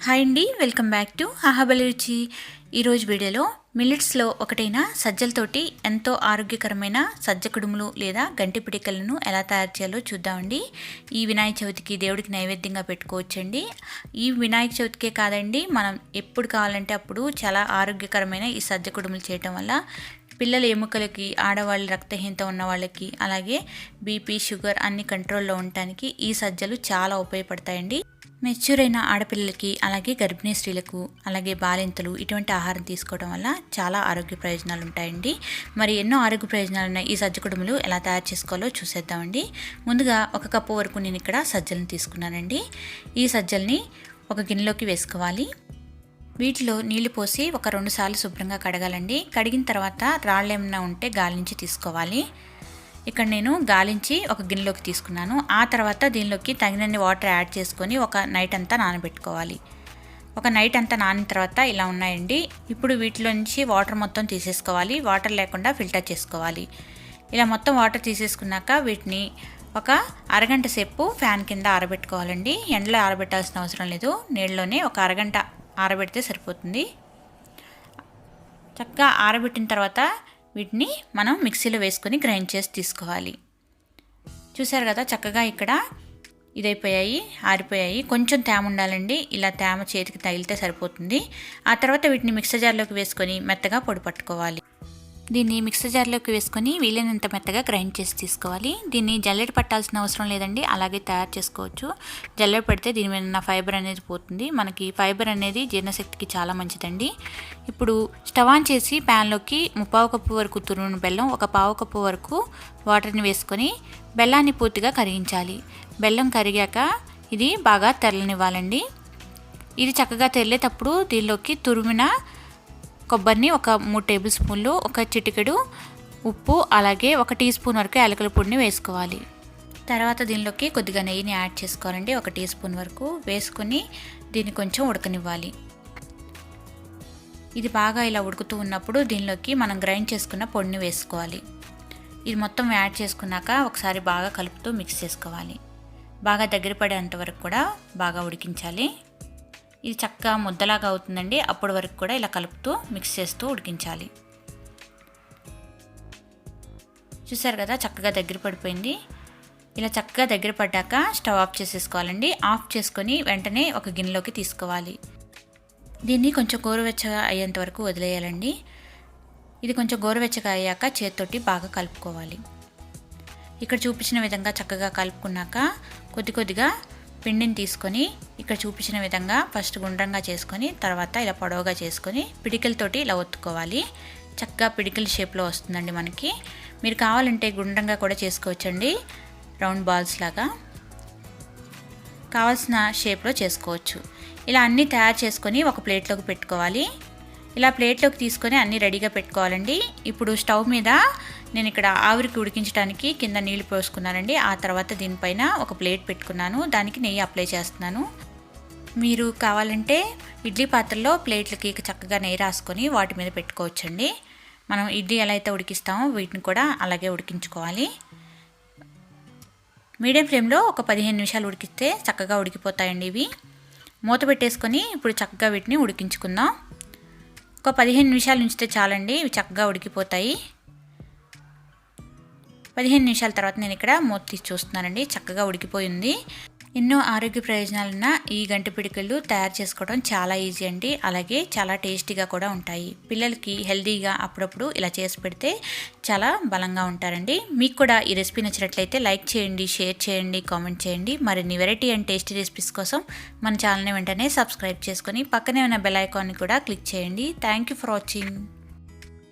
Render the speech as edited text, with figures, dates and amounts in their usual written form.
Hi అండి, welcome back to ఆహాబలి రుచి. ఈరోజు వీడియోలో మిల్లెట్స్లో ఒకటైన సజ్జలతోటి ఎంతో ఆరోగ్యకరమైన సజ్జ కుడుములు లేదా గంటి పిడికలను ఎలా తయారు చేయాలో చూద్దామండి. ఈ వినాయక చవితికి దేవుడికి నైవేద్యంగా పెట్టుకోవచ్చండి. ఈ వినాయక చవితికే కాదండి, మనం ఎప్పుడు కావాలంటే అప్పుడు చాలా ఆరోగ్యకరమైన ఈ సజ్జ కుడుములు చేయటం వల్ల పిల్లల ఎముకలకి, ఆడవాళ్ళ రక్తహీనత ఉన్న వాళ్ళకి, అలాగే బీపీ, షుగర్ అన్ని కంట్రోల్లో ఉండటానికి ఈ సజ్జలు చాలా ఉపయోగపడతాయండి. మెచ్యూర్ అయిన ఆడపిల్లలకి, అలాగే గర్భిణీ స్త్రీలకు, అలాగే బాలింతలు ఇటువంటి ఆహారం తీసుకోవడం వల్ల చాలా ఆరోగ్య ప్రయోజనాలు ఉంటాయండి. మరి ఎన్నో ఆరోగ్య ప్రయోజనాలు ఉన్నాయి ఈ సజ్జ కుడుములు ఎలా తయారు చేసుకోవాలో చూసేద్దామండి. ముందుగా 1 కప్పు వరకు నేను ఇక్కడ సజ్జలను తీసుకున్నానండి. ఈ సజ్జల్ని ఒక గిన్నెలోకి వేసుకోవాలి. వీటిలో నీళ్లు పోసి ఒక 2 సార్లు శుభ్రంగా కడగాలండి. కడిగిన తర్వాత రాళ్ళు ఏమైనా ఉంటే గాలించి తీసుకోవాలి. ఇక్కడ నేను గాలించి ఒక గిన్నెలోకి తీసుకున్నాను. ఆ తర్వాత దీనిలోకి తగినన్ని వాటర్ యాడ్ చేసుకొని ఒక నైట్ అంతా నానబెట్టుకోవాలి. ఒక నైట్ అంతా నానిన తర్వాత ఇలా ఉన్నాయండి. ఇప్పుడు వీటిలో నుంచి వాటర్ మొత్తం తీసేసుకోవాలి. వాటర్ లేకుండా ఫిల్టర్ చేసుకోవాలి. ఇలా మొత్తం వాటర్ తీసేసుకున్నాక వీటిని ఒక అరగంట సేపు ఫ్యాన్ కింద ఆరబెట్టుకోవాలండి. ఎండలో ఆరబెట్టాల్సిన అవసరం లేదు, నీళ్ళలోనే ఒక అరగంట ఆరబెడితే సరిపోతుంది. చక్కగా ఆరబెట్టిన తర్వాత వీటిని మనం మిక్సీలో వేసుకొని గ్రైండ్ చేసి తీసుకోవాలి. చూసారు కదా, చక్కగా ఇక్కడ ఇదైపోయాయి, ఆరిపోయాయి. కొంచెం తేమ ఉండాలండి, ఇలా తేమ చేతికి తగిలితే సరిపోతుంది. ఆ తర్వాత వీటిని మిక్సర్ జార్లోకి వేసుకొని మెత్తగా పొడి పట్టుకోవాలి. దీన్ని మిక్సర్ జార్లోకి వేసుకొని వీలైనంత మెత్తగా గ్రైండ్ చేసి తీసుకోవాలి. దీన్ని జల్లెడ పట్టాల్సిన అవసరం లేదండి, అలాగే తయారు చేసుకోవచ్చు. జల్లెడ పడితే దీని మీద ఉన్న ఫైబర్ అనేది పోతుంది. మనకి ఫైబర్ అనేది జీర్ణశక్తికి చాలా మంచిదండి. ఇప్పుడు స్టవ్ ఆన్ చేసి ప్యాన్లోకి 3/4 కప్పు వరకు తురిమిన బెల్లం, 1/4 కప్పు వరకు వాటర్ని వేసుకొని బెల్లాన్ని పూర్తిగా కరిగించాలి. బెల్లం కరిగాక ఇది బాగా తెరలనివ్వాలండి. ఇది చక్కగా తెరలేటప్పుడు దీనిలోకి తురిమిన కొబ్బరిని ఒక 3 టేబుల్ స్పూన్లు, ఒక చిటికెడు ఉప్పు, అలాగే 1 టీ స్పూన్ వరకు యాలకుల పొడిని వేసుకోవాలి. తర్వాత దీనిలోకి కొద్దిగా నెయ్యిని యాడ్ చేసుకోవాలండి. 1 టీ స్పూన్ వరకు వేసుకొని దీన్ని కొంచెం ఉడకనివ్వాలి. ఇది బాగా ఇలా ఉడుకుతూ ఉన్నప్పుడు దీనిలోకి మనం గ్రైండ్ చేసుకున్న పొడిని వేసుకోవాలి. ఇది మొత్తం యాడ్ చేసుకున్నాక ఒకసారి బాగా కలుపుతూ మిక్స్ చేసుకోవాలి. బాగా దగ్గర పడేంత వరకు కూడా బాగా ఉడికించాలి. ఇది చక్కగా ముద్దలాగా అవుతుందండి. అప్పటి వరకు కూడా ఇలా కలుపుతూ మిక్స్ చేస్తూ ఉడికించాలి. చూసారు కదా, చక్కగా దగ్గర పడిపోయింది. ఇలా చక్కగా దగ్గర పడ్డాక స్టవ్ ఆఫ్ చేసేసుకోవాలండి. ఆఫ్ చేసుకొని వెంటనే ఒక గిన్నెలోకి తీసుకోవాలి. దీన్ని కొంచెం గోరువెచ్చగా అయ్యేంత వరకు వదిలేయాలండి. ఇది కొంచెం గోరువెచ్చగా అయ్యాక చేతితోటి బాగా కలుపుకోవాలి. ఇక్కడ చూపించిన విధంగా చక్కగా కలుపుకున్నాక కొద్దిగా పిండిని తీసుకొని ఇక్కడ చూపించిన విధంగా ఫస్ట్ గుండ్రంగా చేసుకొని తర్వాత ఇలా పొడవుగా చేసుకొని పిడికిలతోటి ఇలా ఒత్తుకోవాలి. చక్కగా పిడికిల షేప్లో వస్తుందండి మనకి. మీరు కావాలంటే గుండ్రంగా కూడా చేసుకోవచ్చండి, రౌండ్ బాల్స్ లాగా కావాల్సిన షేప్లో చేసుకోవచ్చు. ఇలా అన్నీ తయారు చేసుకొని ఒక ప్లేట్లోకి పెట్టుకోవాలి. ఇలా ప్లేట్లోకి తీసుకొని అన్నీ రెడీగా పెట్టుకోవాలండి. ఇప్పుడు స్టవ్ మీద నేను ఇక్కడ ఆవిరికి ఉడికించడానికి కింద నీళ్లు పోసుకున్నానండి. ఆ తర్వాత దీనిపైన ఒక ప్లేట్ పెట్టుకున్నాను, దానికి నెయ్యి అప్లై చేస్తున్నాను. మీరు కావాలంటే ఇడ్లీ పాత్రలో ప్లేట్లకి చక్కగా నెయ్యి రాసుకొని వాటి మీద పెట్టుకోవచ్చండి. మనం ఇడ్లీ ఎలా అయితే ఉడికిస్తామో వీటిని కూడా అలాగే ఉడికించుకోవాలి. మీడియం ఫ్లేమ్లో ఒక 15 నిమిషాలు ఉడికిస్తే చక్కగా ఉడికిపోతాయండి ఇవి. మూత పెట్టేసుకొని ఇప్పుడు చక్కగా వీటిని ఉడికించుకుందాం. ఒక 15 నిమిషాలు ఉంచితే చాలండి, ఇవి చక్కగా ఉడికిపోతాయి. 15 నిమిషాల తర్వాత నేను ఇక్కడ మూత తీసి చూస్తున్నానండి, చక్కగా ఉడికిపోయింది. ఎన్నో ఆరోగ్య ప్రయోజనాలున్న ఈ గంటి పిడికిళ్ళు తయారు చేసుకోవడం చాలా ఈజీ అండి, అలాగే చాలా టేస్టీగా కూడా ఉంటాయి. పిల్లలకి హెల్తీగా అప్పుడప్పుడు ఇలా చేసి పెడితే చాలా బలంగా ఉంటారండి. మీకు కూడా ఈ రెసిపీ నచ్చినట్లయితే లైక్ చేయండి, షేర్ చేయండి, కామెంట్ చేయండి. మరిన్ని వెరైటీ అండ్ టేస్టీ రెసిపీస్ కోసం మన ఛానల్ని వెంటనే సబ్స్క్రైబ్ చేసుకొని పక్కనే ఉన్న బెల్ ఐకాన్ని కూడా క్లిక్ చేయండి. Thank you for watching.